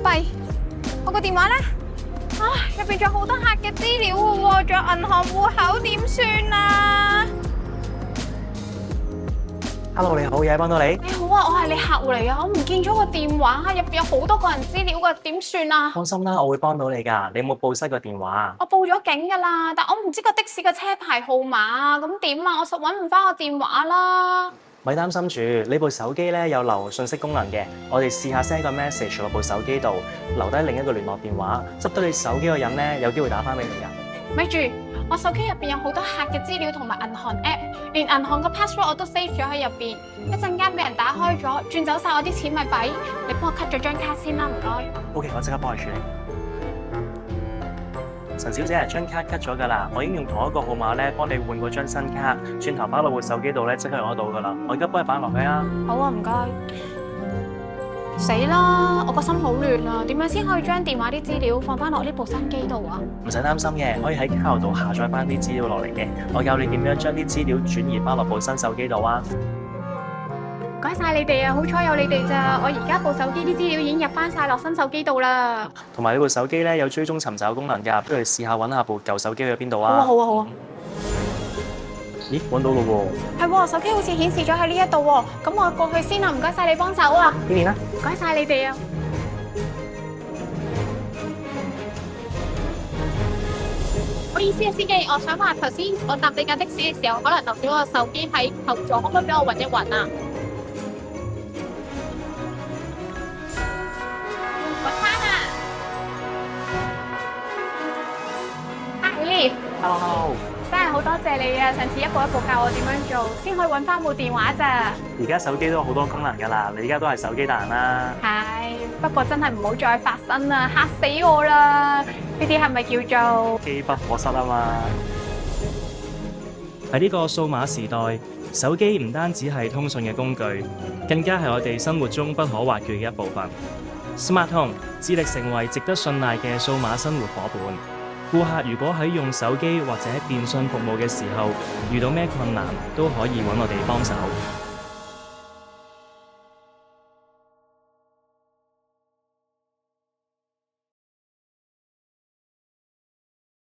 弊，我個電話咧，入邊仲有好多客嘅資料嘅喎，仲有銀行戶口，點算啊 Hello， 你好，有嘢幫到你？你好啊，我係你客戶嚟噶，我唔見咗個電話，入邊有好多個人資料噶，點算啊？放心啦，我會幫到你㗎。你有冇報失個電話？我報咗警噶啦，但我唔知個的士嘅車牌號碼，咁點啊？我實揾唔翻個電話啦。咪擔心住，你部手機咧有留信息功能嘅，我哋試下 send 個 message 落部手機度，留低另一個聯絡電話，執到你手機個人咧有機會打翻俾你㗎。咪住，我手機入邊有好多客嘅資料同埋銀行 app， 連銀行個 password 我都 save 咗喺入邊，一陣間俾人打開咗，轉走晒我啲錢咪弊。你幫我 cut 咗張卡先啦，唔該。OK，我即刻幫你處理。陳小姐，張卡 cut 咗㗎啦，我已經用同一個號碼咧幫你換過張新卡，轉頭擺落部手機度咧即刻用得到㗎啦。我而家幫你擺落去啊。好啊，唔該。死啦！我個心好亂啊，點樣先可以將電話啲資料放翻落呢部新機度啊？唔使擔心嘅，可以喺 cloud 度下載翻啲資料落嚟嘅。我教你點樣將啲資料轉移翻落部新手機度啊！唔該晒你哋啊，好彩有你哋咋，我而家部手機啲資料已經入翻晒落新手機度啦。同埋你部手機咧有追蹤尋找功能㗎，不如試下揾下部舊手機去邊度啊！好啊，好啊，好啊。咦，揾到咯喎！係喎，手機好似顯示咗喺呢一度喎，咁我過去先啦，唔該晒你幫手啊！呢邊啦，唔該晒你哋啊！唔好意思啊，司機，我想話頭先我搭你架的士嘅時候，可能留咗個手機喺後座，可唔可以俾我揾一揾啊？我餐啊！Hi， Hello，真係好多謝你啊！上次一步一步教我點樣做，先可以揾翻部電話咋。而家手機都有好多功能㗎啦，你而家都係手機達人啦。係，不過真係唔好再發生啦，嚇死我啦！呢啲係咪叫做機不可失啊嘛？喺呢個數碼時代，手機唔單止係通訊嘅工具，更加係我哋生活中不可或缺嘅一部分。Smart Home 致力成為值得信賴嘅數碼生活夥伴。顧客如果喺用手機或者電信服務嘅時候遇到咩困難，都可以揾我哋幫手。